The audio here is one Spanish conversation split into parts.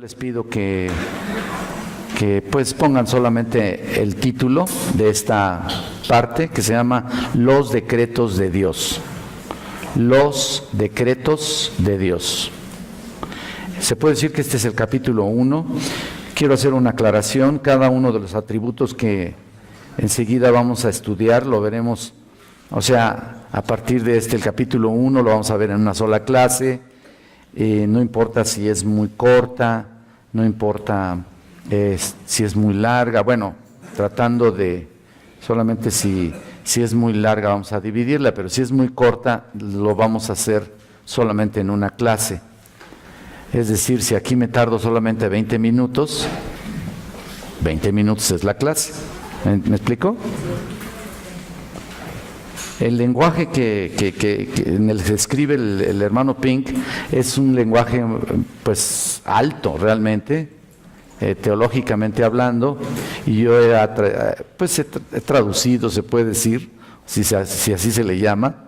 les pido que pues pongan solamente el título de esta parte que se llama Los decretos de Dios. Los decretos de Dios. Se puede decir que este es el capítulo 1. Quiero hacer una aclaración. Cada uno de los atributos que enseguida vamos a estudiar lo veremos, o sea, a partir de el capítulo 1 lo vamos a ver en una sola clase. No importa si es muy corta, no importa si es muy larga. Bueno, tratando de solamente si es muy larga vamos a dividirla, pero si es muy corta lo vamos a hacer solamente en una clase. Es decir, si aquí me tardo solamente 20 minutos, 20 minutos es la clase. ¿Me explico? El lenguaje que en el que se escribe el hermano Pink es un lenguaje pues alto realmente, teológicamente hablando, y yo he traducido, se puede decir, si así se le llama,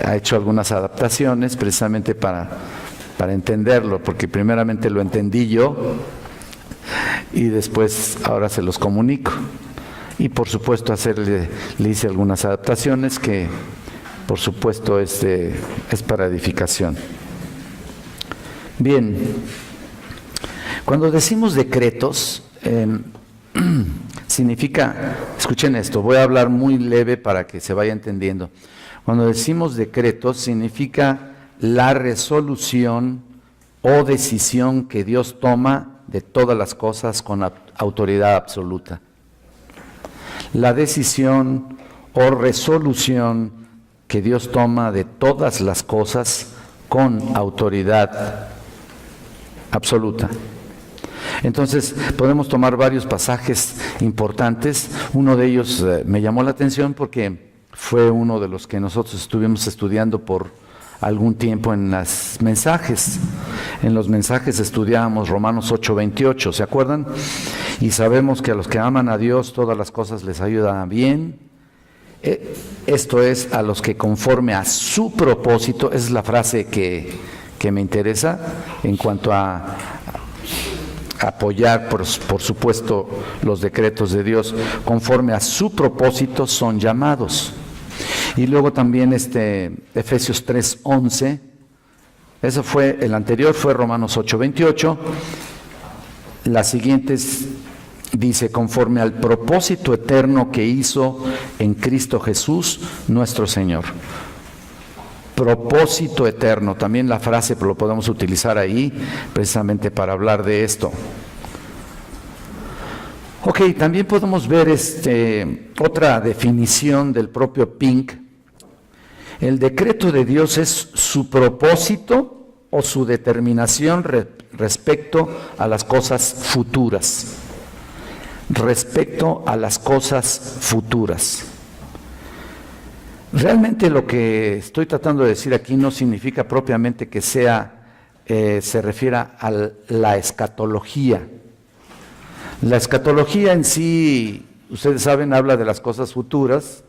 ha hecho algunas adaptaciones precisamente para entenderlo, porque primeramente lo entendí yo y después ahora se los comunico. Y por supuesto le hice algunas adaptaciones que por supuesto es para edificación. Bien, cuando decimos decretos, significa, escuchen esto, voy a hablar muy leve para que se vaya entendiendo. Cuando decimos decretos significa la resolución o decisión que Dios toma de todas las cosas con autoridad absoluta. La decisión o resolución que Dios toma de todas las cosas con autoridad absoluta. Entonces, podemos tomar varios pasajes importantes. Uno de ellos me llamó la atención porque fue uno de los que nosotros estuvimos estudiando por algún tiempo en los mensajes. En los mensajes estudiábamos Romanos 8:28, ¿se acuerdan? Y sabemos que a los que aman a Dios todas las cosas les ayudan bien. Esto es, a los que conforme a su propósito, esa es la frase que me interesa en cuanto a apoyar, por supuesto, los decretos de Dios, conforme a su propósito son llamados. Y luego también Efesios 3:11, eso fue, el anterior fue Romanos 8:28, la siguiente dice, conforme al propósito eterno que hizo en Cristo Jesús, nuestro Señor. Propósito eterno, también la frase lo podemos utilizar ahí, precisamente para hablar de esto. Ok, también podemos ver otra definición del propio Pink. El decreto de Dios es su propósito o su determinación respecto a las cosas futuras. Respecto a las cosas futuras. Realmente lo que estoy tratando de decir aquí no significa propiamente que se refiera a la escatología. La escatología en sí, ustedes saben, habla de las cosas futuras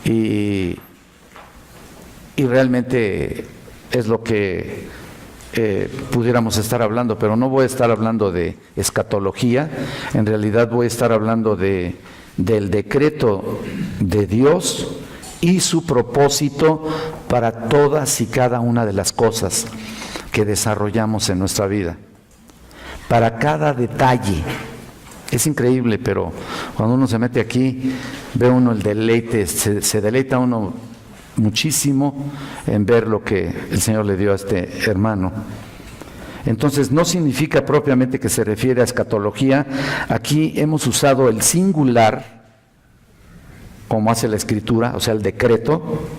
y realmente es lo que pudiéramos estar hablando, pero no voy a estar hablando de escatología, en realidad voy a estar hablando del decreto de Dios y su propósito para todas y cada una de las cosas que desarrollamos en nuestra vida. Para cada detalle. Es increíble, pero cuando uno se mete aquí, ve uno el deleite, se deleita uno muchísimo en ver lo que el Señor le dio a este hermano. Entonces, no significa propiamente que se refiere a escatología. Aquí hemos usado el singular, como hace la Escritura, o sea, el decreto,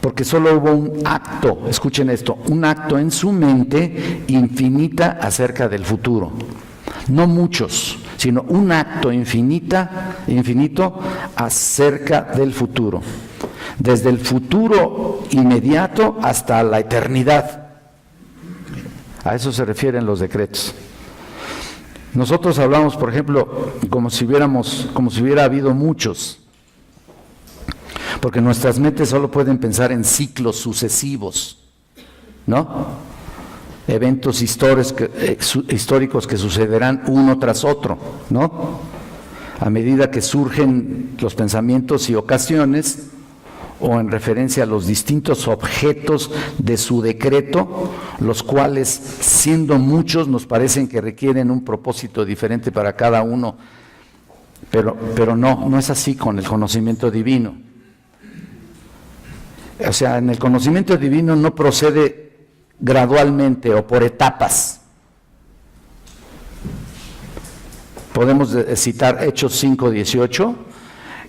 porque solo hubo un acto, escuchen esto, un acto en su mente infinita acerca del futuro. No muchos, sino un acto infinito acerca del futuro. Desde el futuro inmediato hasta la eternidad. A eso se refieren los decretos. Nosotros hablamos, por ejemplo, como si hubiera habido muchos. Porque nuestras mentes solo pueden pensar en ciclos sucesivos, ¿no? eventos históricos que sucederán uno tras otro, ¿no? A medida que surgen los pensamientos y ocasiones, o en referencia a los distintos objetos de su decreto, los cuales, siendo muchos, nos parecen que requieren un propósito diferente para cada uno, pero no es así con el conocimiento divino. O sea, en el conocimiento divino no procede gradualmente o por etapas. Podemos citar Hechos 5:18,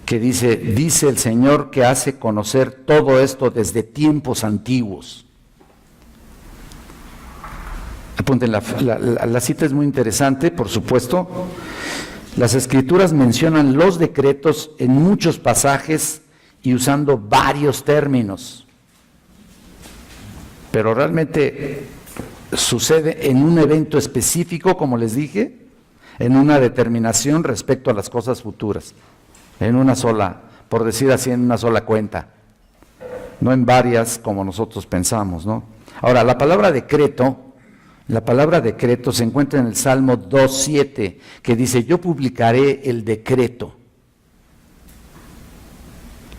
que dice el Señor que hace conocer todo esto desde tiempos antiguos. Apunten, la cita es muy interesante, por supuesto. Las Escrituras mencionan los decretos en muchos pasajes y usando varios términos, pero realmente sucede en un evento específico, como les dije, en una determinación respecto a las cosas futuras, en una sola, por decir así, en una sola cuenta, no en varias como nosotros pensamos, ¿no? Ahora, la palabra decreto se encuentra en el Salmo 2:7, que dice: yo publicaré el decreto.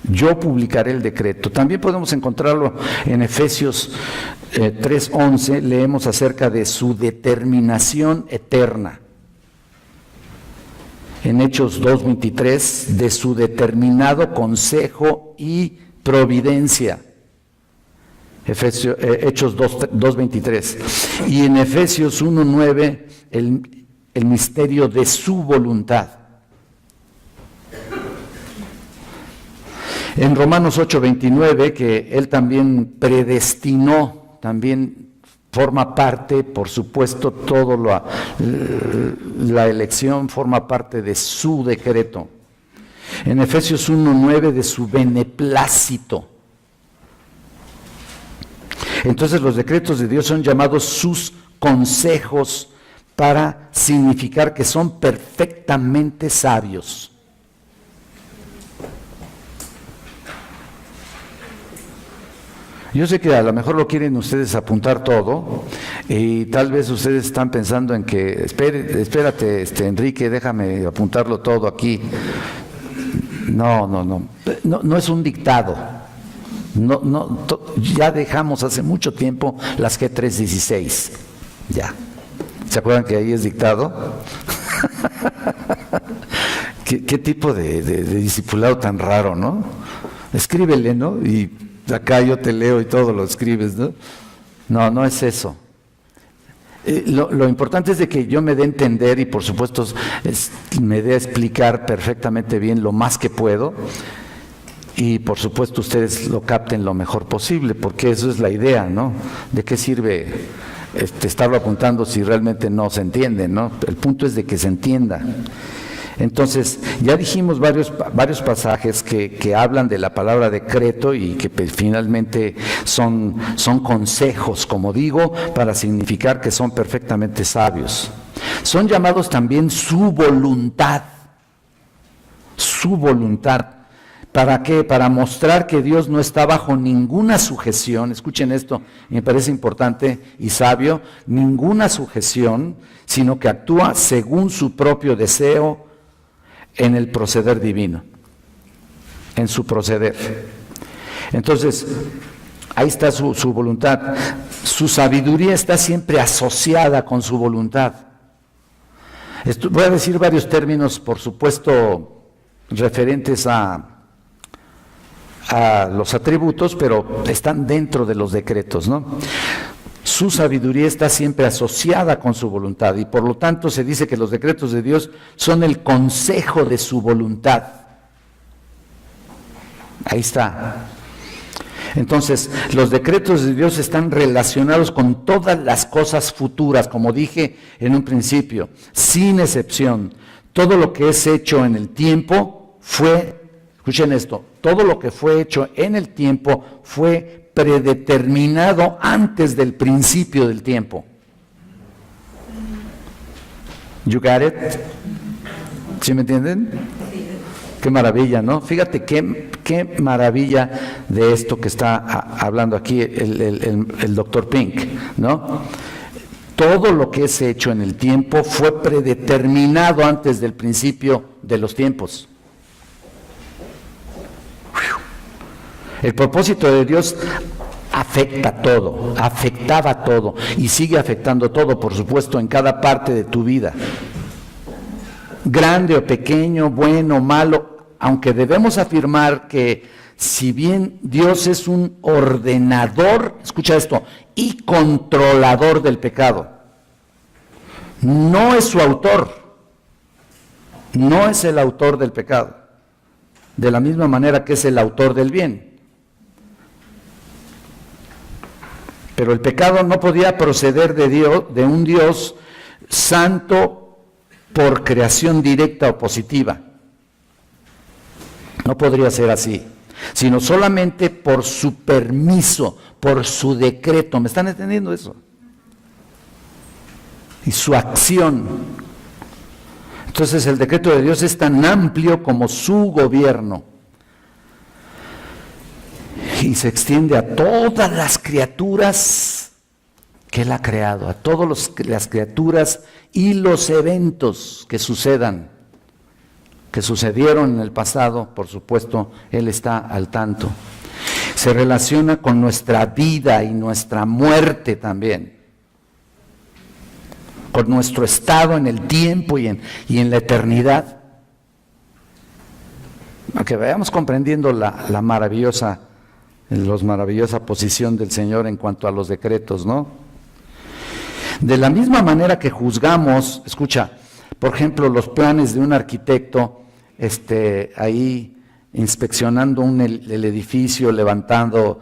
Yo publicaré el decreto. También podemos encontrarlo en Efesios 3:11, leemos acerca de su determinación eterna. En Hechos 2:23, de su determinado consejo y providencia. Hechos 2:23. Y en Efesios 1:9, el misterio de su voluntad. En Romanos 8:29, que Él también predestinó, también forma parte, por supuesto, la elección forma parte de su decreto. En Efesios 1:9, de su beneplácito. Entonces los decretos de Dios son llamados sus consejos para significar que son perfectamente sabios. Yo sé que a lo mejor lo quieren ustedes apuntar todo y tal vez ustedes están pensando en que, espérate, Enrique, déjame apuntarlo todo aquí. No es un dictado. Ya dejamos hace mucho tiempo las G316. Ya. ¿Se acuerdan que ahí es dictado? ¿Qué tipo de discipulado tan raro, ¿no? Escríbele, ¿no? Y acá yo te leo y todo lo escribes, ¿no? No es eso. Lo importante es de que yo me dé a entender y por supuesto me dé a explicar perfectamente bien lo más que puedo y por supuesto ustedes lo capten lo mejor posible, porque eso es la idea, ¿no? ¿De qué sirve estarlo apuntando si realmente no se entiende, ¿no? El punto es de que se entienda. Entonces, ya dijimos varios pasajes que hablan de la palabra decreto y que finalmente son consejos, como digo, para significar que son perfectamente sabios. Son llamados también su voluntad. Su voluntad. ¿Para qué? Para mostrar que Dios no está bajo ninguna sujeción, escuchen esto, me parece importante y sabio, ninguna sujeción, sino que actúa según su propio deseo, en el proceder divino, en su proceder. Entonces, ahí está su voluntad. Su sabiduría está siempre asociada con su voluntad. Voy a decir varios términos, por supuesto, referentes a los atributos, pero están dentro de los decretos, ¿no? Su sabiduría está siempre asociada con su voluntad y por lo tanto se dice que los decretos de Dios son el consejo de su voluntad. Ahí está. Entonces, los decretos de Dios están relacionados con todas las cosas futuras, como dije en un principio, sin excepción. Todo lo que es hecho en el tiempo escuchen esto, todo lo que fue hecho en el tiempo fue predeterminado antes del principio del tiempo. You got it? ¿Sí me entienden? Qué maravilla, ¿no? Fíjate qué maravilla de esto que está hablando aquí el doctor Pink, ¿no? todo lo que es hecho en el tiempo fue predeterminado antes del principio de los tiempos. El propósito de Dios afecta todo, afectaba todo y sigue afectando todo, por supuesto, en cada parte de tu vida. Grande o pequeño, bueno o malo, aunque debemos afirmar que si bien Dios es un ordenador, escucha esto, y controlador del pecado, no es su autor, no es el autor del pecado, de la misma manera que es el autor del bien. Pero el pecado no podía proceder de Dios, de un Dios santo por creación directa o positiva. No podría ser así, sino solamente por su permiso, por su decreto. ¿Me están entendiendo eso? Y su acción. Entonces el decreto de Dios es tan amplio como su gobierno. Y se extiende a todas las criaturas que Él ha creado, a todas las criaturas y los eventos que sucedan, que sucedieron en el pasado, por supuesto, Él está al tanto. Se relaciona con nuestra vida y nuestra muerte también, con nuestro estado en el tiempo y en la eternidad. Para que vayamos comprendiendo la maravillosa posición del Señor en cuanto a los decretos, ¿no? De la misma manera que juzgamos, escucha, por ejemplo, los planes de un arquitecto, ahí inspeccionando el edificio, levantado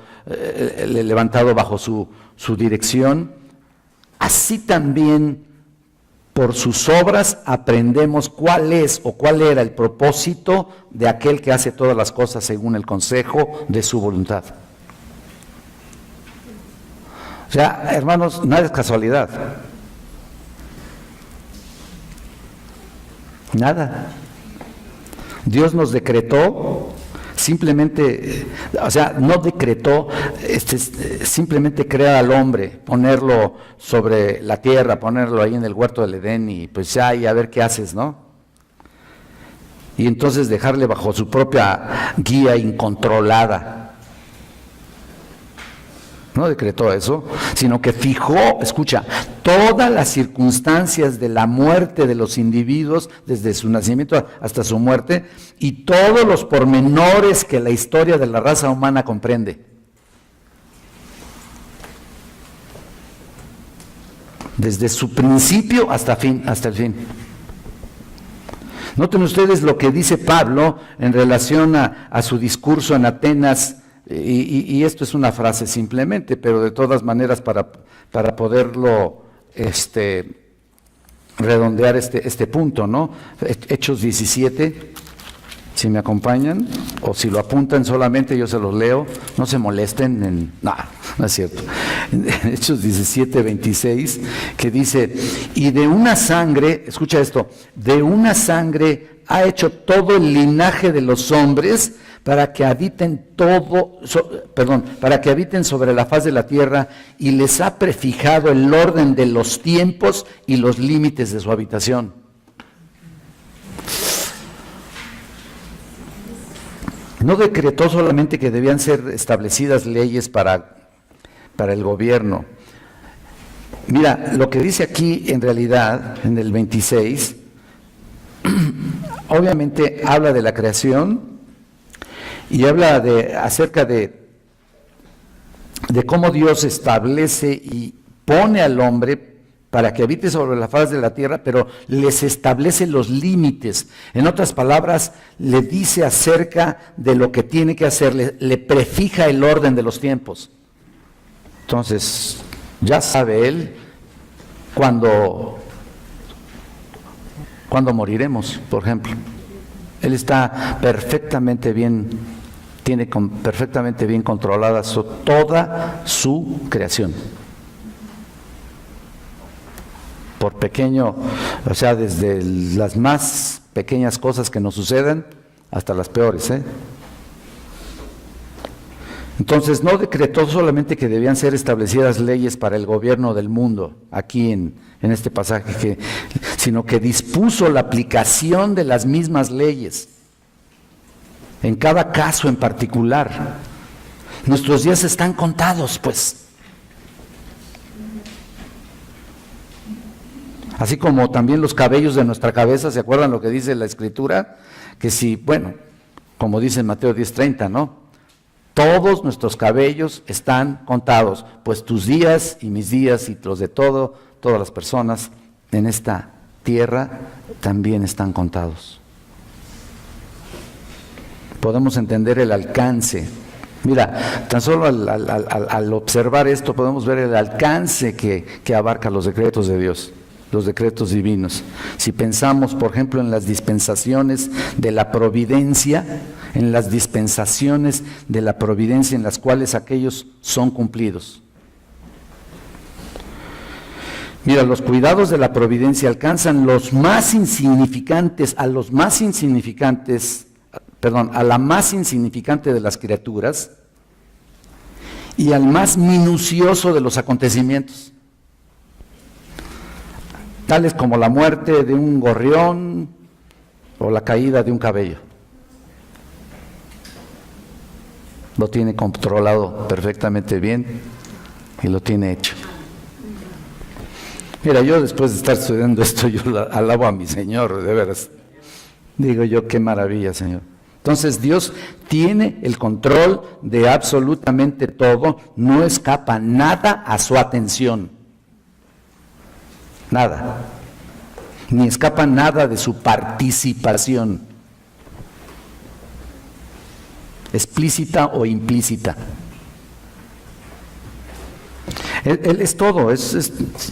bajo su dirección, así también por sus obras aprendemos cuál es o cuál era el propósito de aquel que hace todas las cosas según el consejo de su voluntad. O sea, hermanos, nada es casualidad. Nada. Dios nos decretó, simplemente, o sea, no decretó, simplemente crear al hombre, ponerlo sobre la tierra, ponerlo ahí en el huerto del Edén y pues ya, y a ver qué haces, ¿no? Y entonces dejarle bajo su propia guía incontrolada. No decretó eso, sino que fijó, escucha, todas las circunstancias de la muerte de los individuos, desde su nacimiento hasta su muerte, y todos los pormenores que la historia de la raza humana comprende. Desde su principio hasta el fin. Noten ustedes lo que dice Pablo en relación a su discurso en Atenas. Y esto es una frase simplemente, pero de todas maneras para poderlo redondear este punto, ¿no? Hechos 17, si me acompañan, o si lo apuntan solamente, yo se los leo, no se molesten, no es cierto. Hechos 17, 26, que dice, y de una sangre, escucha esto, de una sangre ha hecho todo el linaje de los hombres para que habiten sobre la faz de la tierra, y les ha prefijado el orden de los tiempos y los límites de su habitación. No decretó solamente que debían ser establecidas leyes para el gobierno. Mira, lo que dice aquí en realidad, en el 26, obviamente habla de la creación y habla acerca de cómo Dios establece y pone al hombre para que habite sobre la faz de la tierra, pero les establece los límites. En otras palabras, le dice acerca de lo que tiene que hacer, le prefija el orden de los tiempos. Entonces, ya sabe él cuándo moriremos, por ejemplo. Él está perfectamente bien, tiene perfectamente bien controlada toda su creación. Por pequeño, o sea, desde las más pequeñas cosas que nos suceden hasta las peores, Entonces no decretó solamente que debían ser establecidas leyes para el gobierno del mundo, aquí en este pasaje, sino que dispuso la aplicación de las mismas leyes, en cada caso en particular. Nuestros días están contados, pues. Así como también los cabellos de nuestra cabeza, ¿se acuerdan lo que dice la Escritura? Que si, bueno, como dice en Mateo 10:30, ¿no? Todos nuestros cabellos están contados, pues tus días y mis días y los de todas las personas en esta tierra también están contados. Podemos entender el alcance. Mira, tan solo al observar esto podemos ver el alcance que abarca los decretos de Dios, los decretos divinos. Si pensamos, por ejemplo, en las dispensaciones de la providencia, en las cuales aquellos son cumplidos. Mira, los cuidados de la providencia alcanzan a la más insignificante de las criaturas y al más minucioso de los acontecimientos, tales como la muerte de un gorrión o la caída de un cabello. Lo tiene controlado perfectamente bien y lo tiene hecho. Mira, yo después de estar estudiando esto, yo alabo a mi Señor, de veras. Digo yo, qué maravilla, Señor. Entonces Dios tiene el control de absolutamente todo, no escapa nada a su atención. Nada. Ni escapa nada de su participación, explícita o implícita. Él es todo,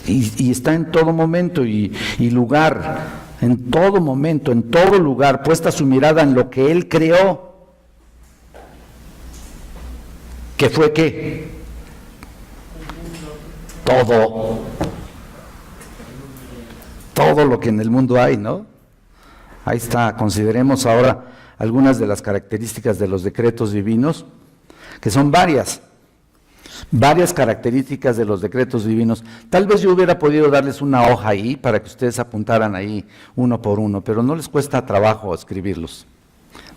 y está en todo momento y lugar, en todo momento, en todo lugar, puesta su mirada en lo que Él creó. ¿Qué fue qué? Todo. Todo lo que en el mundo hay, ¿no? Ahí está, consideremos ahora algunas de las características de los decretos divinos, que son varias características de los decretos divinos. Tal vez yo hubiera podido darles una hoja ahí para que ustedes apuntaran ahí uno por uno, pero no les cuesta trabajo escribirlos.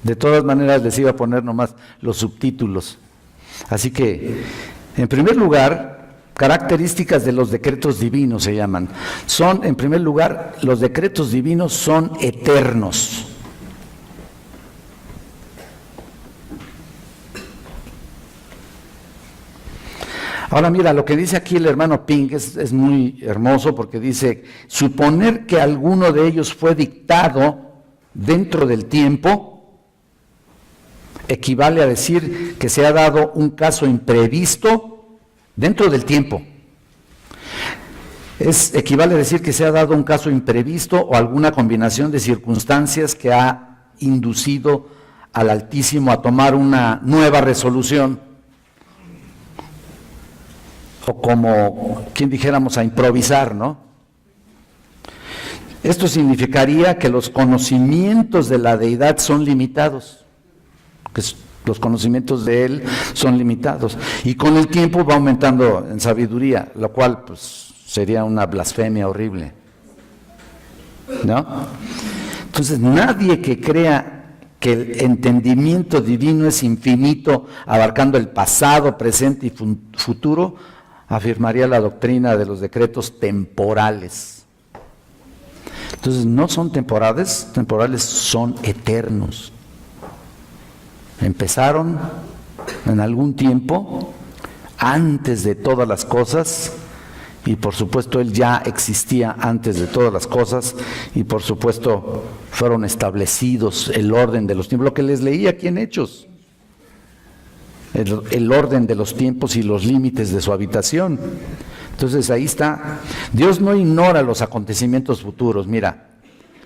De todas maneras les iba a poner nomás los subtítulos. Así que, en primer lugar, características de los decretos divinos se llaman. En primer lugar, los decretos divinos son eternos. Ahora mira, lo que dice aquí el hermano Pink es muy hermoso, porque dice: suponer que alguno de ellos fue dictado dentro del tiempo equivale a decir que se ha dado un caso imprevisto dentro del tiempo. Equivale a decir que se ha dado un caso imprevisto o alguna combinación de circunstancias que ha inducido al Altísimo a tomar una nueva resolución. O como quien dijéramos, a improvisar, ¿no? Esto significaría que los conocimientos de la deidad son limitados, que los conocimientos de Él son limitados, y con el tiempo va aumentando en sabiduría, lo cual pues sería una blasfemia horrible, ¿no? Entonces nadie que crea que el entendimiento divino es infinito, abarcando el pasado, presente y futuro, afirmaría la doctrina de los decretos temporales. Entonces no son temporales son eternos. Empezaron en algún tiempo, antes de todas las cosas, y por supuesto Él ya existía antes de todas las cosas, y por supuesto fueron establecidos el orden de los tiempos, lo que les leí aquí en Hechos. El orden de los tiempos y los límites de su habitación. Entonces ahí está. Dios no ignora los acontecimientos futuros, mira,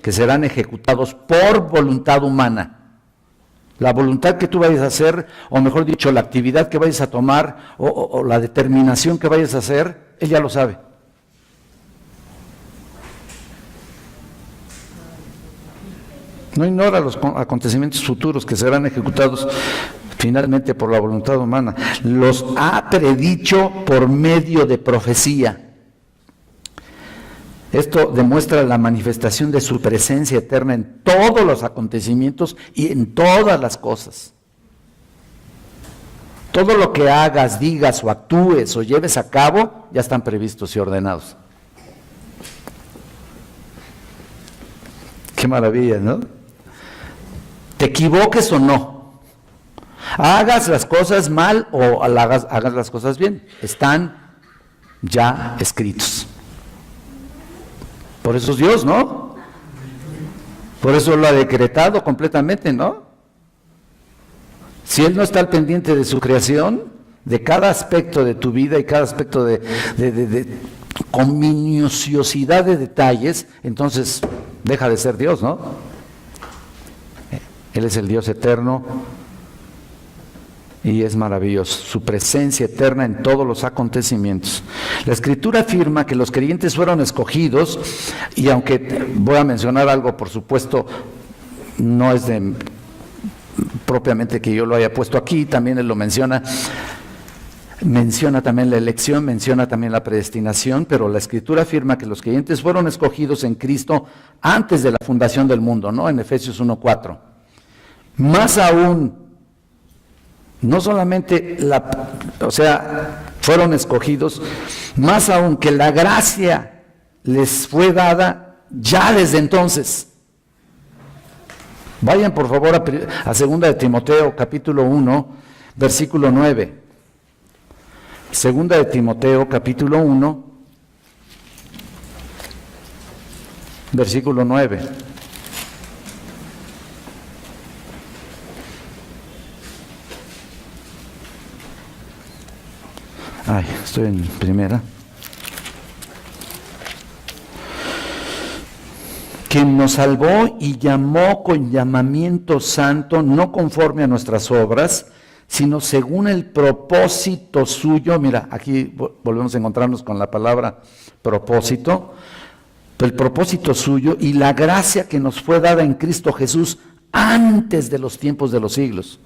que serán ejecutados por voluntad humana. La voluntad que tú vayas a hacer, o mejor dicho, la actividad que vayas a tomar, o la determinación que vayas a hacer, Él ya lo sabe. No ignora los acontecimientos futuros que serán ejecutados finalmente por la voluntad humana, los ha predicho por medio de profecía. Esto demuestra la manifestación de su presencia eterna en todos los acontecimientos y en todas las cosas. Todo lo que hagas, digas o actúes o lleves a cabo, ya están previstos y ordenados. Qué maravilla, ¿no? Te equivoques o no, hagas las cosas mal o hagas las cosas bien, están ya escritos. Por eso es Dios, ¿no? Por eso lo ha decretado completamente, ¿no? Si Él no está al pendiente de su creación, de cada aspecto de tu vida y cada aspecto con minuciosidad de detalles, entonces deja de ser Dios, ¿no? Él es el Dios eterno y es maravilloso, su presencia eterna en todos los acontecimientos. La Escritura afirma que los creyentes fueron escogidos, y aunque voy a mencionar algo, por supuesto, no es propiamente que yo lo haya puesto aquí, también Él lo menciona también la elección, menciona también la predestinación, pero la Escritura afirma que los creyentes fueron escogidos en Cristo antes de la fundación del mundo, ¿no? En Efesios 1:4. Más aún, no solamente fueron escogidos, más aún que la gracia les fue dada ya desde entonces. Vayan por favor a 2 de Timoteo capítulo 1, versículo 9. 2 de Timoteo capítulo 1, versículo 9. Ay, estoy en primera. Quien nos salvó y llamó con llamamiento santo, no conforme a nuestras obras, sino según el propósito suyo. Mira, aquí volvemos a encontrarnos con la palabra propósito. El propósito suyo y la gracia que nos fue dada en Cristo Jesús antes de los tiempos de los siglos.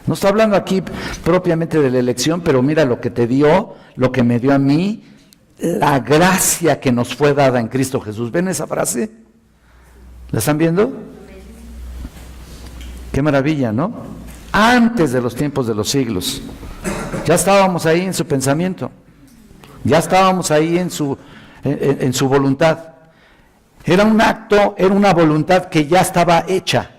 No está hablando aquí propiamente de la elección, pero mira lo que te dio, lo que me dio a mí, la gracia que nos fue dada en Cristo Jesús. ¿Ven esa frase? ¿La están viendo? Qué maravilla, ¿no? Antes de los tiempos de los siglos. Ya estábamos ahí en su pensamiento. Ya estábamos ahí en su voluntad. Era un acto, era una voluntad que ya estaba hecha.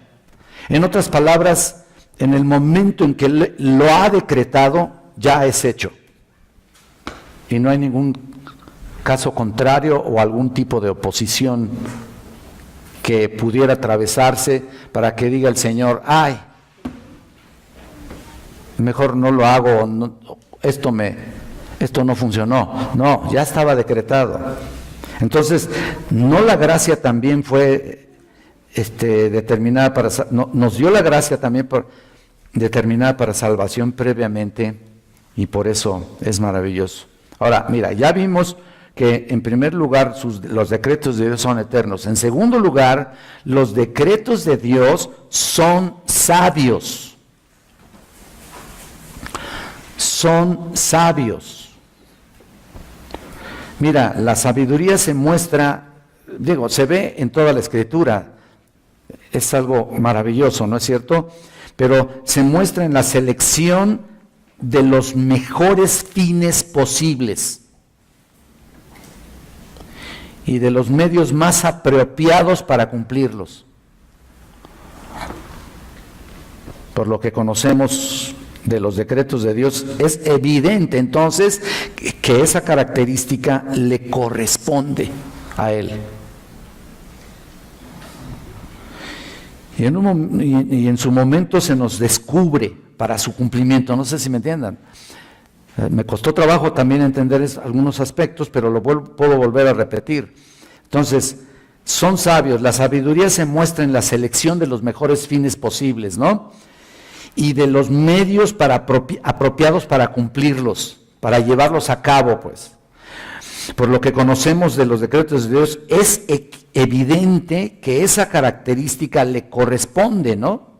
En otras palabras, en el momento en que lo ha decretado, ya es hecho. Y no hay ningún caso contrario o algún tipo de oposición que pudiera atravesarse para que diga el Señor, ay, mejor no lo hago, no, esto no funcionó. No, ya estaba decretado. Entonces, ¿no la gracia también fue determinada para, nos dio la gracia también determinada para salvación previamente, y por eso es maravilloso? Ahora, mira, ya vimos que en primer lugar los decretos de Dios son eternos. En segundo lugar, los decretos de Dios son sabios. Son sabios. Mira, la sabiduría se muestra, se ve en toda la Escritura. Es algo maravilloso, ¿no es cierto? Pero se muestra en la selección de los mejores fines posibles y de los medios más apropiados para cumplirlos. Por lo que conocemos de los decretos de Dios, es evidente entonces que esa característica le corresponde a Él. Y en su momento se nos descubre para su cumplimiento. No sé si me entiendan. Me costó trabajo también entender algunos aspectos, pero lo puedo volver a repetir. Entonces, son sabios. La sabiduría se muestra en la selección de los mejores fines posibles, ¿no? Y de los medios apropiados para cumplirlos, para llevarlos a cabo, pues. Por lo que conocemos de los decretos de Dios, es evidente que esa característica le corresponde, ¿no?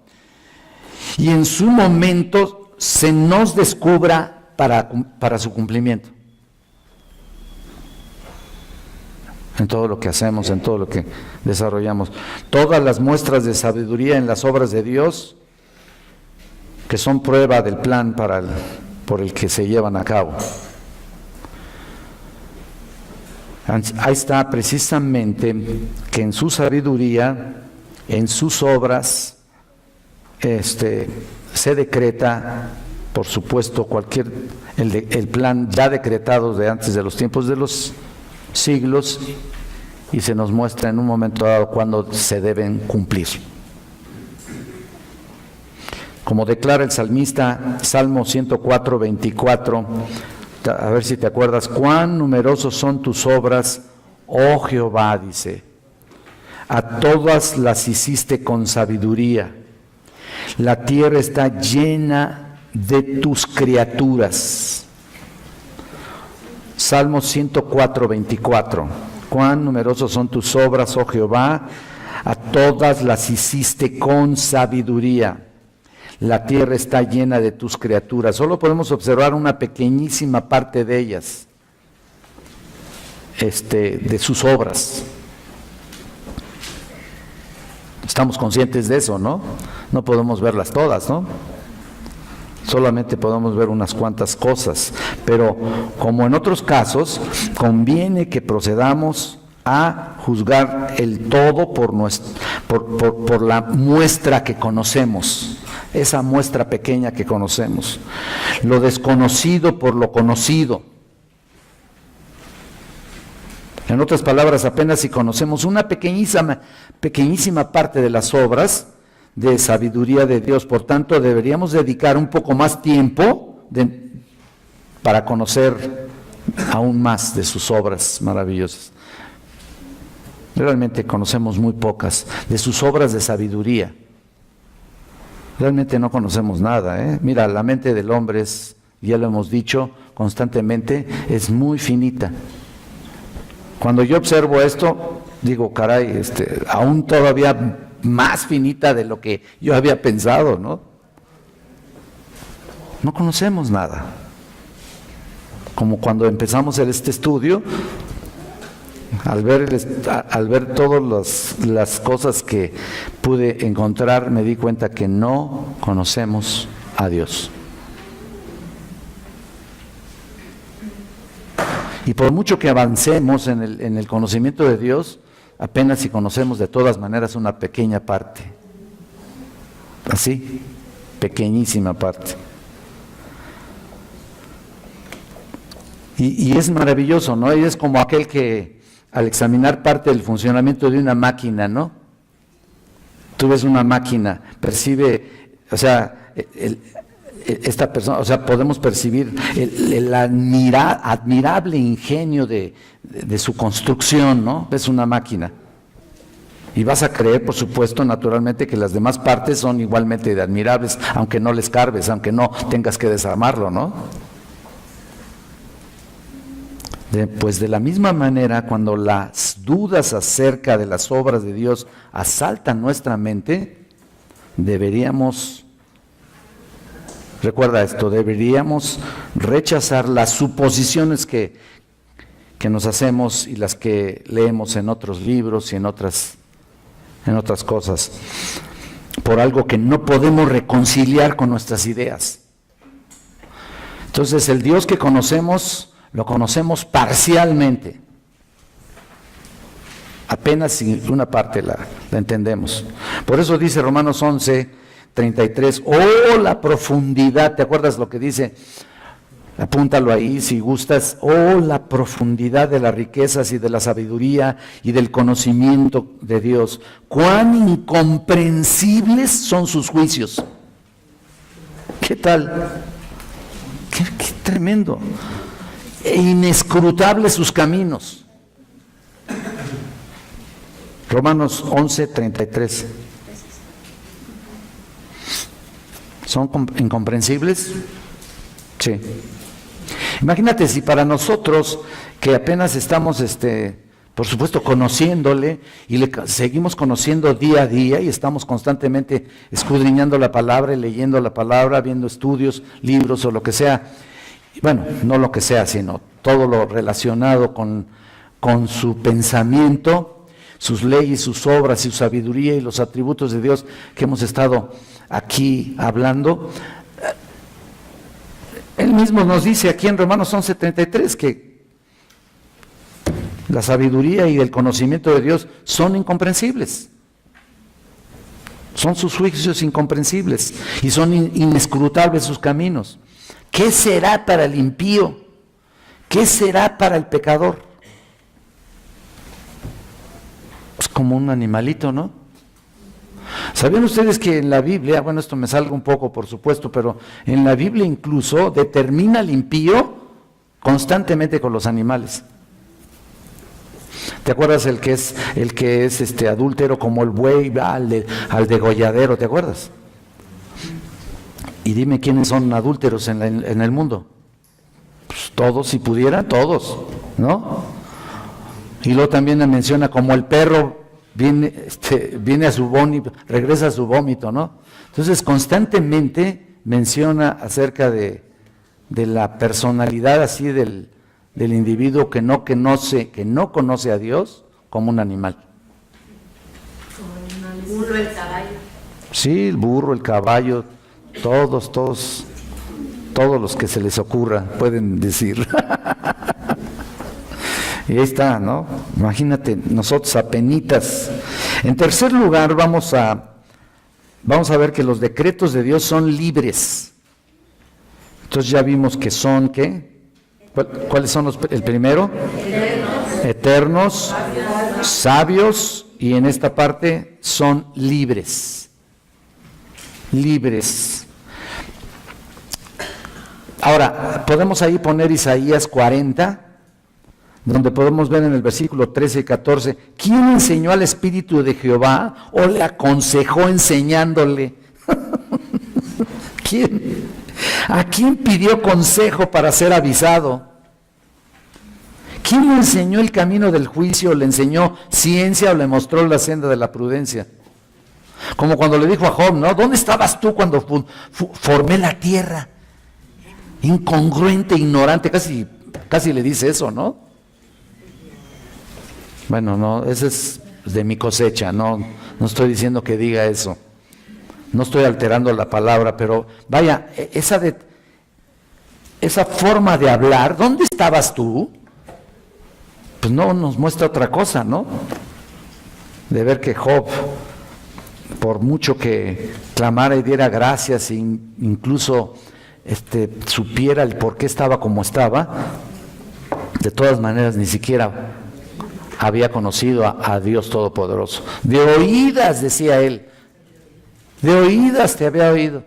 y en su momento se nos descubra para su cumplimiento. En todo lo que hacemos, en todo lo que desarrollamos. Todas las muestras de sabiduría en las obras de Dios, que son prueba del plan por el que se llevan a cabo. Ahí está precisamente que en su sabiduría, en sus obras, se decreta, por supuesto, el plan ya decretado de antes de los tiempos de los siglos, y se nos muestra en un momento dado cuando se deben cumplir. Como declara el salmista, Salmo 104, 24, a ver si te acuerdas, cuán numerosos son tus obras, oh Jehová, dice, a todas las hiciste con sabiduría, la tierra está llena de tus criaturas. Salmo 104, 24, cuán numerosos son tus obras, oh Jehová, a todas las hiciste con sabiduría. La tierra está llena de tus criaturas. Solo podemos observar una pequeñísima parte de ellas, de sus obras. Estamos conscientes de eso, ¿no? No podemos verlas todas, ¿no? Solamente podemos ver unas cuantas cosas. Pero como en otros casos, conviene que procedamos a juzgar el todo por la muestra que conocemos. Esa muestra pequeña que conocemos, lo desconocido por lo conocido. En otras palabras, apenas si conocemos una pequeñísima parte de las obras de sabiduría de Dios, por tanto deberíamos dedicar un poco más tiempo para conocer aún más de sus obras maravillosas. Realmente conocemos muy pocas de sus obras de sabiduría. Realmente no conocemos nada, ¿eh? Mira, la mente del hombre es, ya lo hemos dicho constantemente, es muy finita. Cuando yo observo esto, digo, caray, aún todavía más finita de lo que yo había pensado, ¿no? No conocemos nada. Como cuando empezamos este estudio, al ver todas las cosas que pude encontrar, me di cuenta que no conocemos a Dios. Y por mucho que avancemos en el conocimiento de Dios, apenas si conocemos de todas maneras una pequeña parte. Así, pequeñísima parte. Y es maravilloso, ¿no? Y es como aquel que al examinar parte del funcionamiento de una máquina, ¿no? Tú ves una máquina, percibe, o sea, esta persona, o sea, podemos percibir el admirable ingenio de su construcción, ¿no? Ves una máquina. Y vas a creer, por supuesto, naturalmente, que las demás partes son igualmente de admirables, aunque no les carbes, aunque no tengas que desarmarlo, ¿no? Pues de la misma manera, cuando las dudas acerca de las obras de Dios asaltan nuestra mente, recuerda esto, deberíamos rechazar las suposiciones que nos hacemos y las que leemos en otros libros y en otras cosas, por algo que no podemos reconciliar con nuestras ideas. Entonces, el Dios que conocemos, lo conocemos parcialmente. Apenas si una parte la entendemos. Por eso dice Romanos 11, 33, ¡oh, la profundidad! ¿Te acuerdas lo que dice? Apúntalo ahí si gustas. ¡Oh, la profundidad de las riquezas y de la sabiduría y del conocimiento de Dios! ¡Cuán incomprensibles son sus juicios! ¿Qué tal? ¡Qué tremendo! E inescrutables sus caminos. Romanos 11, 33. ¿Son incomprensibles? Sí. Imagínate si para nosotros, que apenas estamos por supuesto conociéndole, y seguimos conociendo día a día y estamos constantemente escudriñando la palabra, y leyendo la palabra, viendo estudios, libros o lo que sea. Bueno, no lo que sea, sino todo lo relacionado con su pensamiento, sus leyes, sus obras y su sabiduría y los atributos de Dios que hemos estado aquí hablando. Él mismo nos dice aquí en Romanos 11:33 que la sabiduría y el conocimiento de Dios son incomprensibles. Son sus juicios incomprensibles y son inescrutables sus caminos. ¿Qué será para el impío? ¿Qué será para el pecador? Pues como un animalito, ¿no? ¿Sabían ustedes que en la Biblia, bueno, esto me salga un poco por supuesto, pero en la Biblia incluso determina al impío constantemente con los animales? ¿Te acuerdas el que es adúltero como el buey va al degolladero? ¿Te acuerdas? Y dime quiénes son adúlteros en el mundo. Pues todos, si pudieran, todos, ¿no? Y luego también le menciona como el perro viene a su vómito, regresa a su vómito, ¿no? Entonces constantemente menciona acerca de la personalidad así del individuo que no conoce a Dios como un animal. Como el burro, el caballo. Sí, el burro, el caballo, todos los que se les ocurra pueden decir. Y ahí está, ¿no? Imagínate, nosotros apenitas. En tercer lugar, vamos a ver que los decretos de Dios son libres. Entonces ya vimos que son, ¿qué? ¿Cuáles son el primero? Eternos, sabios, y en esta parte son libres. Libres. Ahora, podemos ahí poner Isaías 40, donde podemos ver en el versículo 13 y 14, ¿quién enseñó al Espíritu de Jehová o le aconsejó enseñándole? ¿Quién? ¿A quién pidió consejo para ser avisado? ¿Quién le enseñó el camino del juicio, le enseñó ciencia o le mostró la senda de la prudencia? Como cuando le dijo a Job, ¿no? ¿Dónde estabas tú cuando formé la tierra? Incongruente, ignorante, casi le dice eso, ¿no? Bueno, no, ese es de mi cosecha, no estoy diciendo que diga eso. No estoy alterando la palabra, pero vaya, esa forma de hablar, ¿dónde estabas tú? Pues no nos muestra otra cosa, ¿no? De ver que Job, por mucho que clamara y diera gracias, e incluso supiera el por qué estaba como estaba, de todas maneras ni siquiera había conocido a Dios Todopoderoso. De oídas, decía él, de oídas te había oído.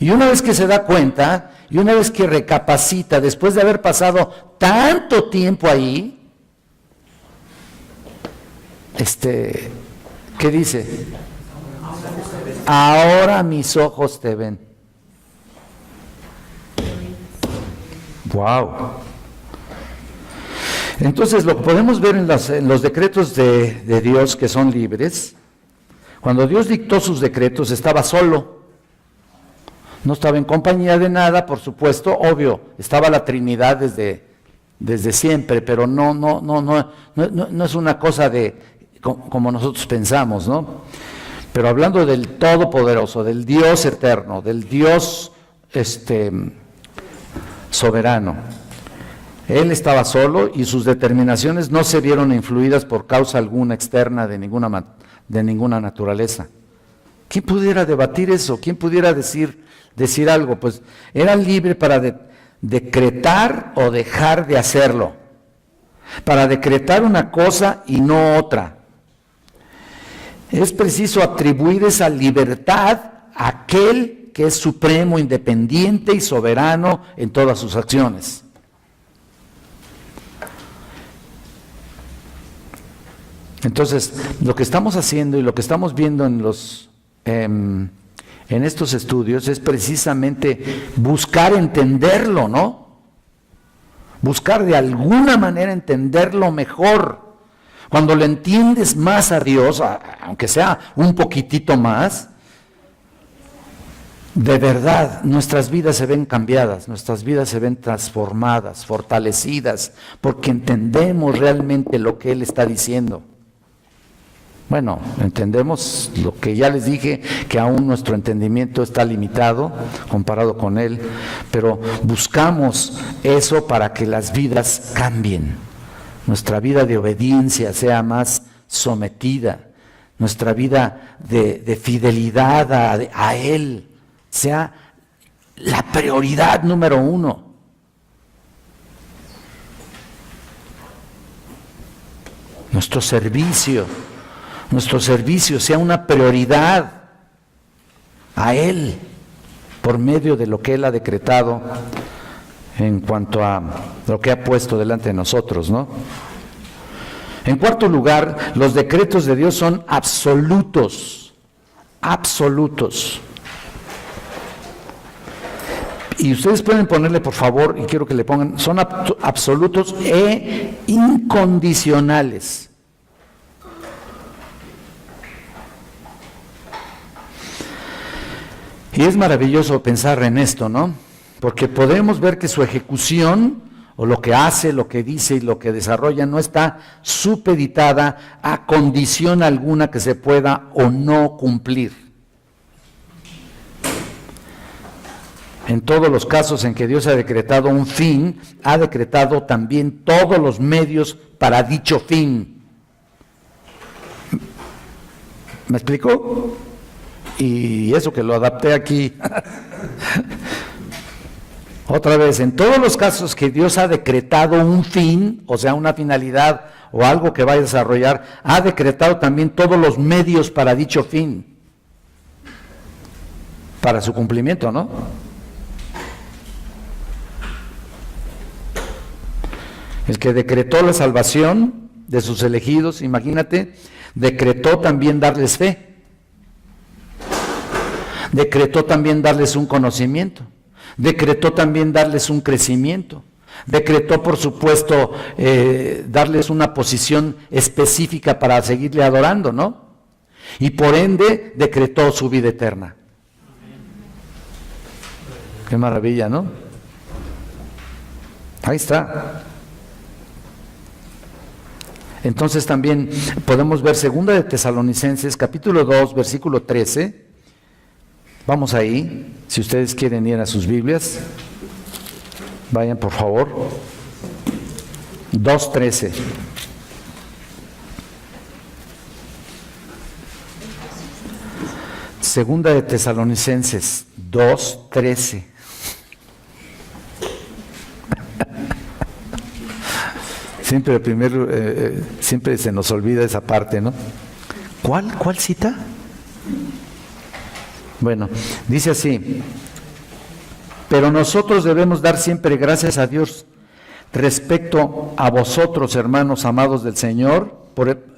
Y una vez que se da cuenta, y una vez que recapacita, después de haber pasado tanto tiempo ahí, ¿qué dice? Ahora mis ojos te ven. Wow. Entonces lo que podemos ver en los decretos de Dios que son libres, cuando Dios dictó sus decretos estaba solo, no estaba en compañía de nada, por supuesto, obvio, estaba la Trinidad desde siempre, pero no es una cosa como nosotros pensamos, ¿no? Pero hablando del Todopoderoso, del Dios eterno, del Dios soberano, Él estaba solo y sus determinaciones no se vieron influidas por causa alguna externa de ninguna naturaleza. ¿Quién pudiera debatir eso? ¿Quién pudiera decir algo? Pues era libre para decretar o dejar de hacerlo, para decretar una cosa y no otra. Es preciso atribuir esa libertad a aquel que es supremo, independiente y soberano en todas sus acciones. Entonces, lo que estamos haciendo y lo que estamos viendo en estos estudios es precisamente buscar entenderlo, ¿no? Buscar de alguna manera entenderlo mejor. Cuando le entiendes más a Dios, aunque sea un poquitito más, de verdad nuestras vidas se ven cambiadas, nuestras vidas se ven transformadas, fortalecidas, porque entendemos realmente lo que Él está diciendo. Bueno, entendemos lo que ya les dije, que aún nuestro entendimiento está limitado comparado con Él, pero buscamos eso para que las vidas cambien, nuestra vida de obediencia sea más sometida, nuestra vida de fidelidad a Él sea la prioridad número uno. Nuestro servicio sea una prioridad a Él por medio de lo que Él ha decretado en cuanto a lo que ha puesto delante de nosotros, ¿no? En cuarto lugar, los decretos de Dios son absolutos, absolutos. Y ustedes pueden ponerle, por favor, y quiero que le pongan, son absolutos e incondicionales. Y es maravilloso pensar en esto, ¿no? Porque podemos ver que su ejecución, o lo que hace, lo que dice y lo que desarrolla, no está supeditada a condición alguna que se pueda o no cumplir. En todos los casos en que Dios ha decretado un fin, ha decretado también todos los medios para dicho fin. ¿Me explico? Y eso que lo adapté aquí. Otra vez, en todos los casos que Dios ha decretado un fin, o sea, una finalidad o algo que va a desarrollar, ha decretado también todos los medios para dicho fin, para su cumplimiento, ¿no? El que decretó la salvación de sus elegidos, imagínate, decretó también darles fe, decretó también darles un conocimiento, decretó también darles un crecimiento, decretó, por supuesto, darles una posición específica para seguirle adorando, ¿no? Y por ende, decretó su vida eterna. Qué maravilla, ¿no? Ahí está. Entonces también podemos ver 2 de Tesalonicenses, capítulo 2, versículo 13. Vamos ahí, si ustedes quieren ir a sus Biblias, vayan por favor. 2:13. Segunda de Tesalonicenses 2:13. Siempre se nos olvida esa parte, ¿no? ¿Cuál cita? Bueno, dice así: pero nosotros debemos dar siempre gracias a Dios respecto a vosotros, hermanos amados del Señor,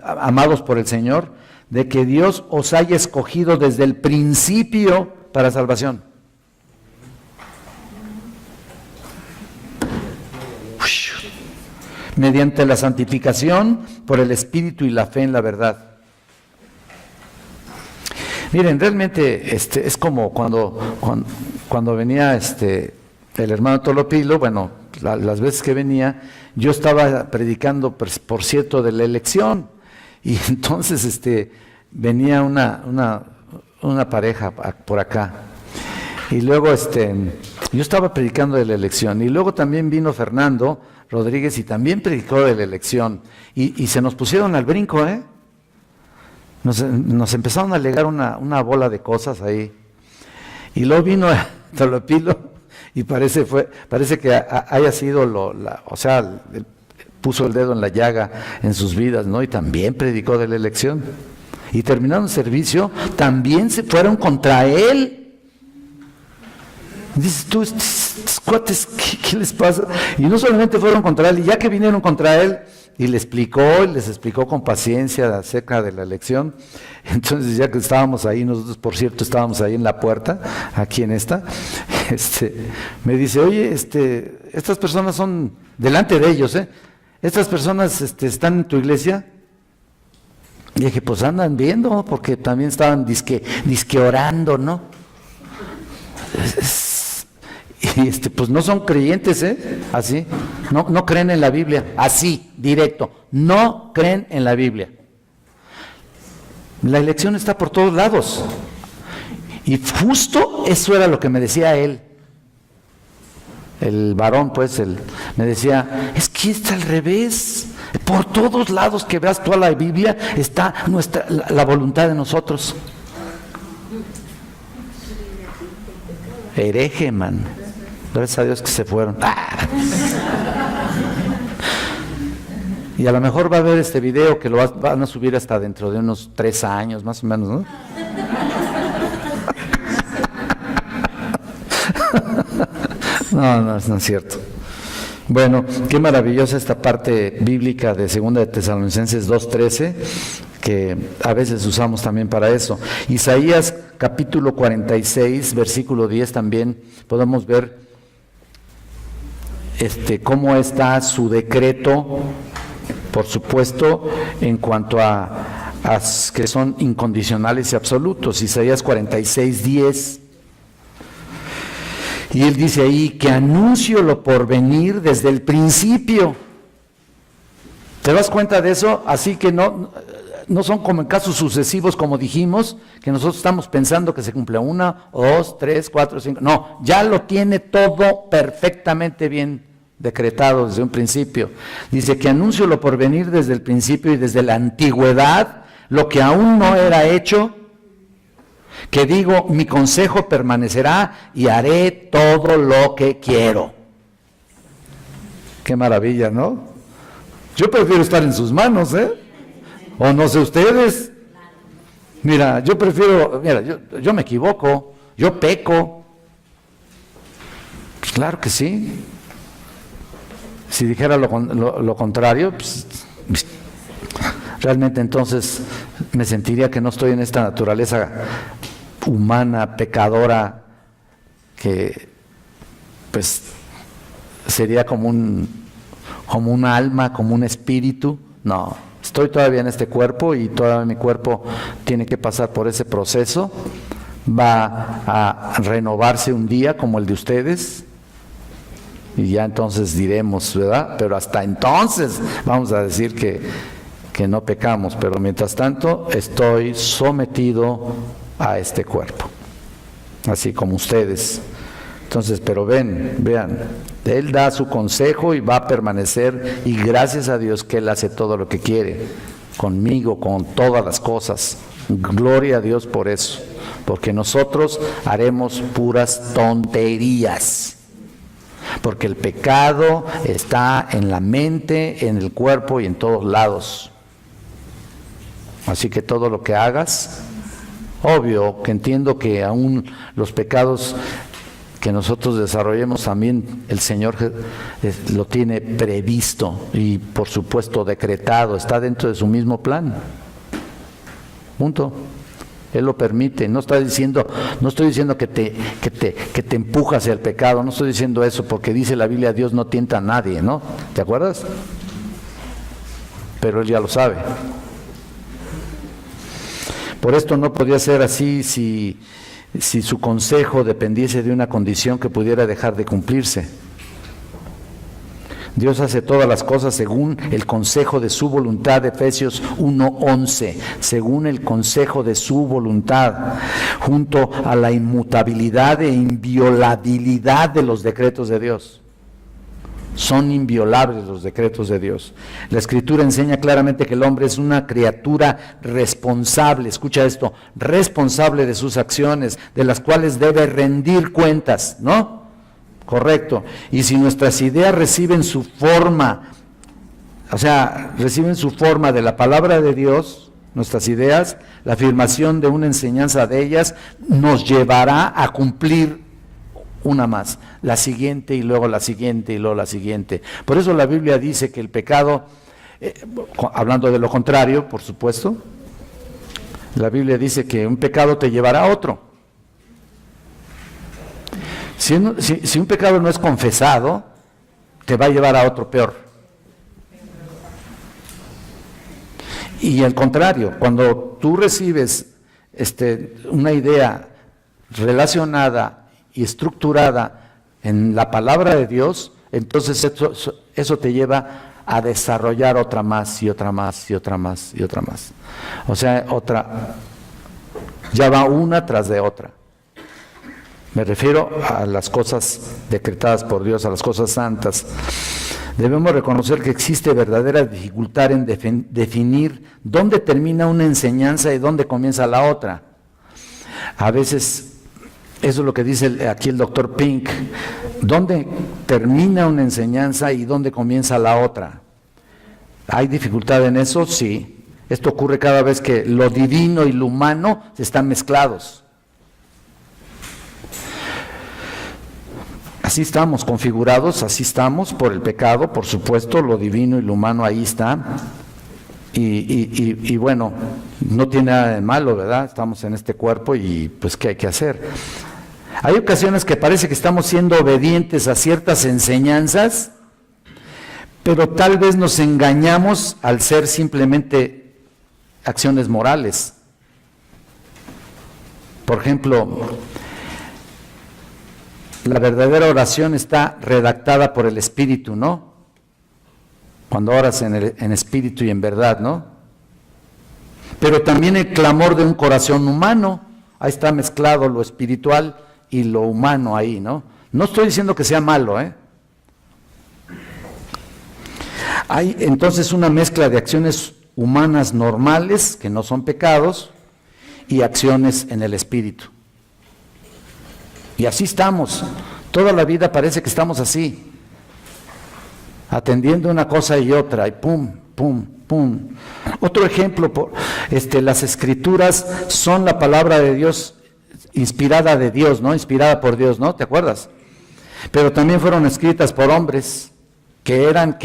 amados por el Señor, de que Dios os haya escogido desde el principio para salvación. Mediante la santificación por el Espíritu y la fe en la verdad. Miren, realmente es como cuando venía el hermano Tolopilo, bueno, las veces que venía, yo estaba predicando, por cierto, de la elección, y entonces venía una pareja por acá, y luego yo estaba predicando de la elección, y luego también vino Fernando Rodríguez y también predicó de la elección, y se nos pusieron al brinco, Nos empezaron a alegar una bola de cosas ahí, y luego vino Tolopilo y parece que haya sido puso el dedo en la llaga en sus vidas, ¿no? Y también predicó de la elección, y terminaron el servicio, también se fueron contra él. Dices tú, estos cuates, ¿qué les pasa? Y no solamente fueron contra él, y ya que vinieron contra él, y les explicó con paciencia acerca de la elección. Entonces, ya que estábamos ahí, nosotros, por cierto, estábamos ahí en la puerta, aquí en esta, me dice: oye, estas personas son, delante de ellos, estas personas están en tu iglesia. Y dije, pues andan viendo, porque también estaban disque orando, ¿no? Y pues no son creyentes, así, no creen en la Biblia, así, directo, no creen en la Biblia. La elección está por todos lados. Y justo eso era lo que me decía él, el varón, pues, me decía, es que está al revés. Por todos lados que veas toda la Biblia está la voluntad de nosotros. Hereje, man. Gracias a Dios que se fueron. Y a lo mejor va a ver este video que lo van a subir hasta dentro de unos 3 años, más o menos, ¿no? No es cierto. Bueno, qué maravillosa esta parte bíblica de 2 de Tesalonicenses 2:13, que a veces usamos también para eso. Isaías capítulo 46, versículo 10 también podemos ver cómo está su decreto, por supuesto, en cuanto a que son incondicionales y absolutos. Isaías 46:10. Y él dice ahí que anuncio lo por venir desde el principio. ¿Te das cuenta de eso? Así que no son como en casos sucesivos, como dijimos, que nosotros estamos pensando que se cumple 1, 2, 3, 4, 5. No, ya lo tiene todo perfectamente bien decretado desde un principio. Dice que anuncio lo por venir desde el principio y desde la antigüedad, lo que aún no era hecho, que digo, mi consejo permanecerá y haré todo lo que quiero. Qué maravilla, ¿no? Yo prefiero estar en sus manos, o no sé ustedes. Mira, yo me equivoco, yo peco. Pues claro que sí. Si dijera lo contrario, pues, realmente entonces me sentiría que no estoy en esta naturaleza humana, pecadora, que pues sería como un alma, como un espíritu. No, estoy todavía en este cuerpo y todavía mi cuerpo tiene que pasar por ese proceso. Va a renovarse un día como el de ustedes y ya entonces diremos, ¿verdad? Pero hasta entonces vamos a decir que no pecamos, pero mientras tanto estoy sometido a este cuerpo, así como ustedes. Entonces, pero vean, Él da su consejo y va a permanecer, y gracias a Dios que Él hace todo lo que quiere, conmigo, con todas las cosas. Gloria a Dios por eso, porque nosotros haremos puras tonterías. Porque el pecado está en la mente, en el cuerpo y en todos lados. Así que todo lo que hagas, obvio que entiendo que aún los pecados que nosotros desarrollemos también el Señor lo tiene previsto y por supuesto decretado, está dentro de su mismo plan. Punto. Él lo permite. No estoy diciendo que te empuja hacia el pecado, no estoy diciendo eso, porque dice la Biblia, Dios no tienta a nadie, ¿no? ¿Te acuerdas? Pero Él ya lo sabe. Por esto no podría ser así si su consejo dependiese de una condición que pudiera dejar de cumplirse. Dios hace todas las cosas según el consejo de su voluntad, Efesios 1:11, según el consejo de su voluntad, junto a la inmutabilidad e inviolabilidad de los decretos de Dios. Son inviolables los decretos de Dios. La Escritura enseña claramente que el hombre es una criatura responsable, escucha esto, responsable de sus acciones, de las cuales debe rendir cuentas, ¿no? Correcto. Y si nuestras ideas reciben su forma, reciben su forma de la palabra de Dios, nuestras ideas, la afirmación de una enseñanza de ellas nos llevará a cumplir una más, la siguiente y luego la siguiente y luego la siguiente. Por eso la Biblia dice que el pecado, hablando de lo contrario, por supuesto, la Biblia dice que un pecado te llevará a otro. Si un pecado no es confesado, te va a llevar a otro peor. Y al contrario, cuando tú recibes una idea relacionada y estructurada en la palabra de Dios, entonces eso te lleva a desarrollar otra más y otra más y otra más y otra más. O sea, ya va una tras de otra. Me refiero a las cosas decretadas por Dios, a las cosas santas. Debemos reconocer que existe verdadera dificultad en definir dónde termina una enseñanza y dónde comienza la otra. A veces, eso es lo que dice aquí el doctor Pink, ¿dónde termina una enseñanza y dónde comienza la otra? ¿Hay dificultad en eso? Sí. Esto ocurre cada vez que lo divino y lo humano están mezclados. Así estamos configurados, así estamos por el pecado, por supuesto, lo divino y lo humano ahí está. Y bueno, no tiene nada de malo, ¿verdad? Estamos en este cuerpo y pues ¿qué hay que hacer? Hay ocasiones que parece que estamos siendo obedientes a ciertas enseñanzas, pero tal vez nos engañamos al ser simplemente acciones morales. Por ejemplo, la verdadera oración está redactada por el Espíritu, ¿no? Cuando oras en espíritu y en verdad, ¿no? Pero también el clamor de un corazón humano, ahí está mezclado lo espiritual y lo humano ahí, ¿no? No estoy diciendo que sea malo, ¿eh? Hay entonces una mezcla de acciones humanas normales, que no son pecados, y acciones en el espíritu. Y así estamos, toda la vida parece que estamos así, atendiendo una cosa y otra, y pum, pum, pum. Otro ejemplo, las escrituras son la palabra de Dios, inspirada de Dios, ¿no? Inspirada por Dios, ¿no? ¿Te acuerdas? Pero también fueron escritas por hombres, que eran,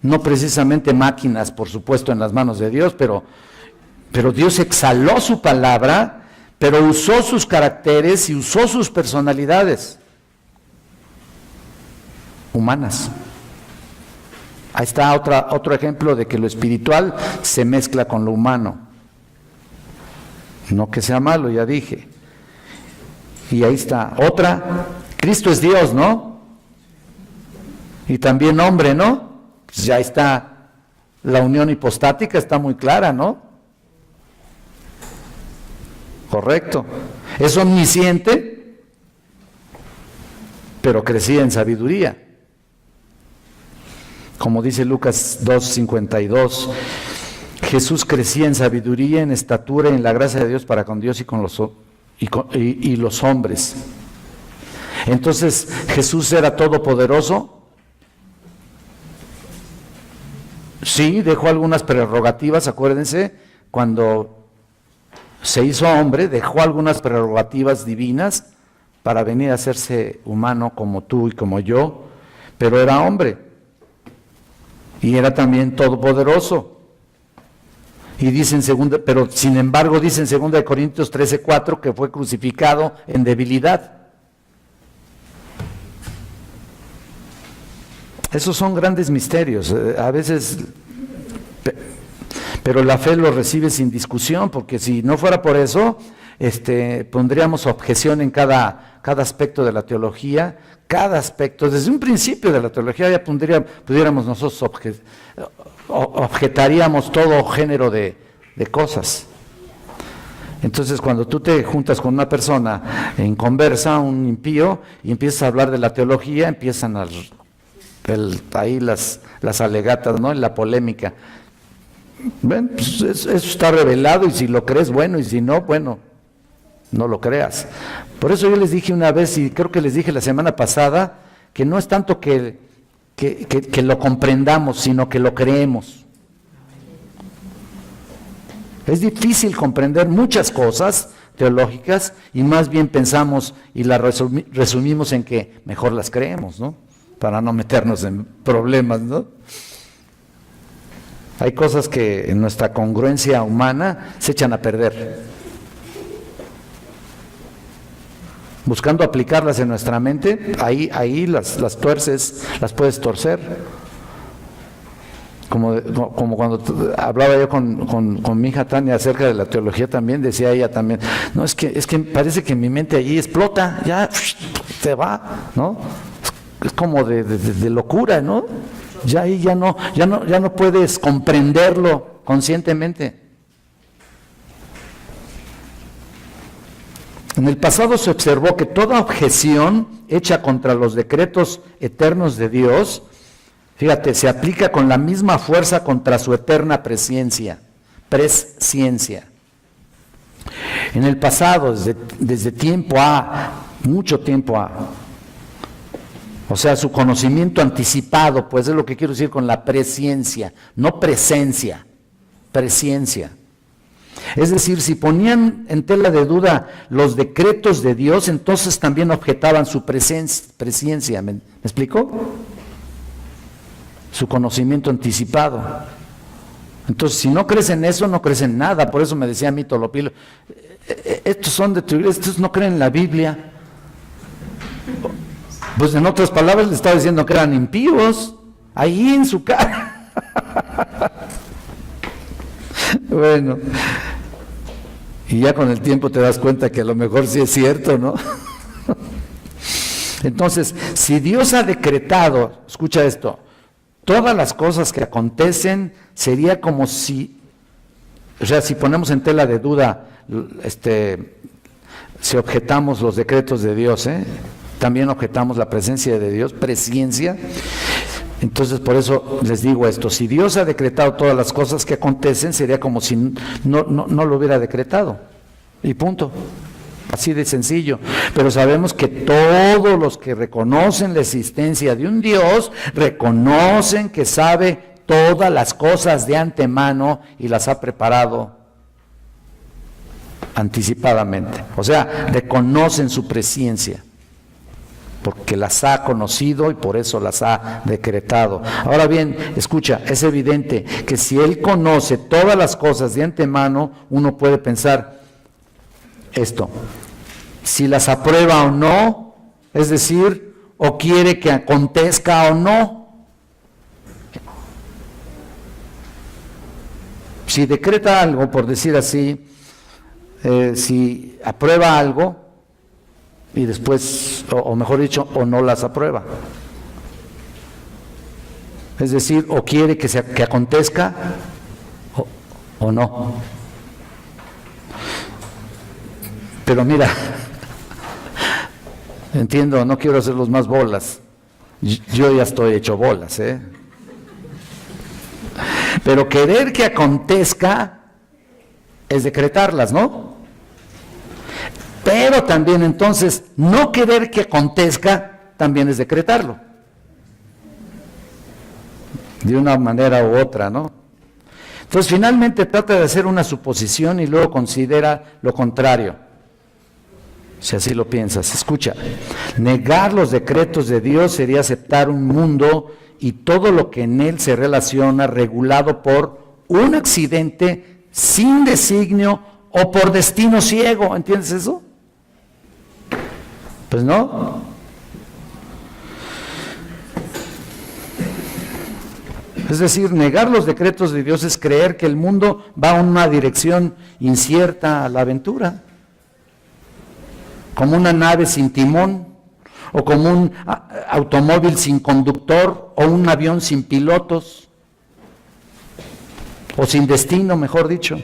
no precisamente máquinas, por supuesto, en las manos de Dios, pero Dios exhaló su palabra, pero usó sus caracteres y usó sus personalidades humanas. Ahí está otro ejemplo de que lo espiritual se mezcla con lo humano. No que sea malo, ya dije. Y ahí está. Otra, Cristo es Dios, ¿no? Y también hombre, ¿no? Pues ya está, la unión hipostática está muy clara, ¿no? Correcto. Es omnisciente, pero crecía en sabiduría. Como dice Lucas 2:52, Jesús crecía en sabiduría, en estatura, en la gracia de Dios para con Dios y los hombres. Entonces, ¿Jesús era todopoderoso? Sí, dejó algunas prerrogativas, acuérdense, cuando se hizo hombre, dejó algunas prerrogativas divinas para venir a hacerse humano como tú y como yo, pero era hombre y era también todopoderoso. Y dicen pero sin embargo dice en 2 Corintios 13:4 que fue crucificado en debilidad. Esos son grandes misterios, a veces, pero la fe lo recibe sin discusión, porque si no fuera por eso, pondríamos objeción en cada aspecto de la teología, cada aspecto, desde un principio de la teología ya pudiéramos nosotros objetaríamos todo género de cosas. Entonces, cuando tú te juntas con una persona en conversa, un impío, y empiezas a hablar de la teología, empiezan ahí las alegatas, ¿no? En la polémica. Ven, pues eso está revelado, y si lo crees, bueno, y si no, bueno, no lo creas. Por eso yo les dije una vez, y creo que les dije la semana pasada, que no es tanto que lo comprendamos, sino que lo creemos. Es difícil comprender muchas cosas teológicas, y más bien pensamos y las resumimos en que mejor las creemos, ¿no? Para no meternos en problemas, ¿no? Hay cosas que en nuestra congruencia humana se echan a perder. Buscando aplicarlas en nuestra mente, ahí las tuerces, las puedes torcer. como cuando hablaba yo con mi hija Tania acerca de la teología también, decía ella también, no, es que parece que mi mente allí explota, ya se va, ¿no? Es como de locura, ¿no? Ya ahí ya no puedes comprenderlo conscientemente. En el pasado se observó que toda objeción hecha contra los decretos eternos de Dios, fíjate, se aplica con la misma fuerza contra su eterna presciencia. En el pasado, desde tiempo mucho tiempo o sea, su conocimiento anticipado, pues es lo que quiero decir con la presciencia, no presencia, presciencia. Es decir, si ponían en tela de duda los decretos de Dios, entonces también objetaban su presciencia. ¿Me explico? Su conocimiento anticipado. Entonces, si no crees en eso, no crees en nada. Por eso me decía a mí Tolopilo, estos son de tu iglesia, estos no creen en la Biblia. Pues en otras palabras le estaba diciendo que eran impíos, ahí en su cara. Bueno, y ya con el tiempo te das cuenta que a lo mejor sí es cierto, ¿no? Entonces, si Dios ha decretado, escucha esto, todas las cosas que acontecen, sería como si, o sea, si ponemos en tela de duda, si objetamos los decretos de Dios, también objetamos la presencia de Dios, presciencia. Entonces, por eso les digo esto, si Dios ha decretado todas las cosas que acontecen, sería como si no lo hubiera decretado, y punto, así de sencillo. Pero sabemos que todos los que reconocen la existencia de un Dios, reconocen que sabe todas las cosas de antemano y las ha preparado anticipadamente, o sea, reconocen su presciencia, porque las ha conocido y por eso las ha decretado. Ahora bien, escucha, es evidente que si Él conoce todas las cosas de antemano, uno puede pensar esto, si las aprueba o no, es decir, o quiere que acontezca o no. Si decreta algo, por decir así, si aprueba algo, y después, o mejor dicho, o no las aprueba. Es decir, o quiere que acontezca o no. Pero mira, entiendo, no quiero hacerlos más bolas. Yo ya estoy hecho bolas, Pero querer que acontezca es decretarlas, ¿no? Pero también entonces, no querer que acontezca, también es decretarlo. De una manera u otra, ¿no? Entonces, finalmente trata de hacer una suposición y luego considera lo contrario. Si así lo piensas, escucha. Negar los decretos de Dios sería aceptar un mundo y todo lo que en él se relaciona regulado por un accidente sin designio o por destino ciego. ¿Entiendes eso? Pues no. Es decir, negar los decretos de Dios es creer que el mundo va en una dirección incierta a la aventura, como una nave sin timón, o como un automóvil sin conductor, o un avión sin pilotos, o sin destino, mejor dicho.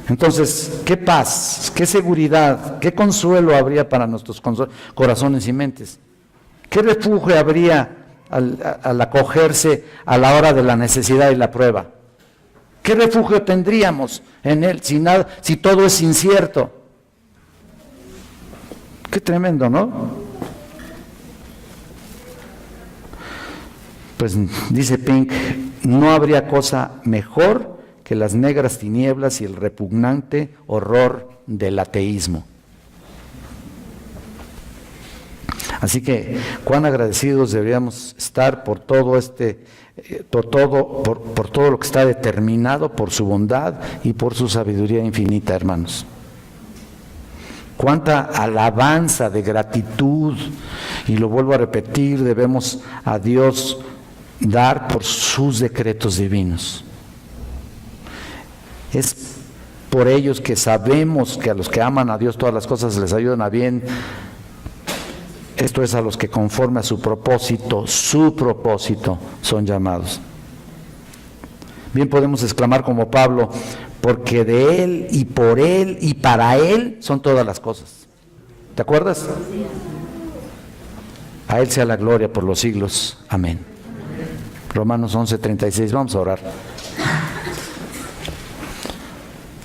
Entonces, ¿qué paz, qué seguridad, qué consuelo habría para nuestros corazones y mentes? ¿Qué refugio habría al acogerse a la hora de la necesidad y la prueba? ¿Qué refugio tendríamos en él si todo es incierto? Qué tremendo, ¿no? Pues dice Pink, no habría cosa mejor que las negras tinieblas y el repugnante horror del ateísmo. Así que cuán agradecidos deberíamos estar por todo por todo lo que está determinado por su bondad y por su sabiduría infinita, hermanos. Cuánta alabanza de gratitud, y lo vuelvo a repetir, debemos a Dios dar por sus decretos divinos. Es por ellos que sabemos que a los que aman a Dios todas las cosas les ayudan a bien. Esto es, a los que conforme a su propósito son llamados. Bien podemos exclamar como Pablo, porque de Él y por Él y para Él son todas las cosas. ¿Te acuerdas? A Él sea la gloria por los siglos. Amén. Romanos 11:36. Vamos a orar.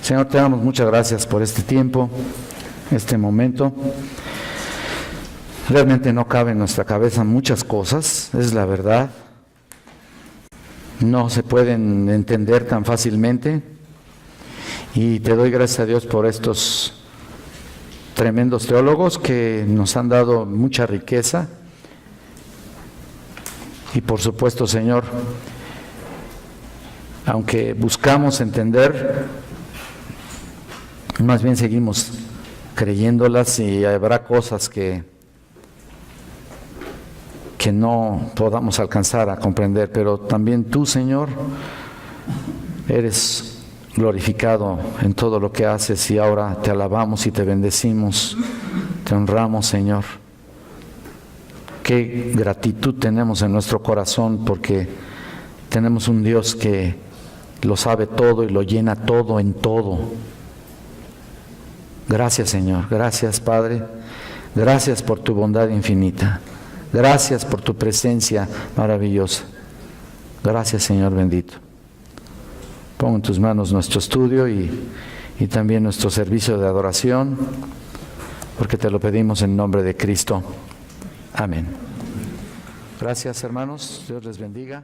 Señor, te damos muchas gracias por este tiempo, este momento. Realmente no cabe en nuestra cabeza muchas cosas, es la verdad. No se pueden entender tan fácilmente. Y te doy gracias a Dios por estos tremendos teólogos que nos han dado mucha riqueza. Y por supuesto, Señor, aunque buscamos entender, más bien seguimos creyéndolas y habrá cosas que no podamos alcanzar a comprender, pero también tú, Señor, eres glorificado en todo lo que haces y ahora te alabamos y te bendecimos, te honramos, Señor. Qué gratitud tenemos en nuestro corazón porque tenemos un Dios que lo sabe todo y lo llena todo en todo. Gracias, Señor, gracias, Padre, gracias por tu bondad infinita. Gracias por tu presencia maravillosa. Gracias, Señor bendito. Pongo en tus manos nuestro estudio y también nuestro servicio de adoración, porque te lo pedimos en nombre de Cristo. Amén. Gracias, hermanos. Dios les bendiga.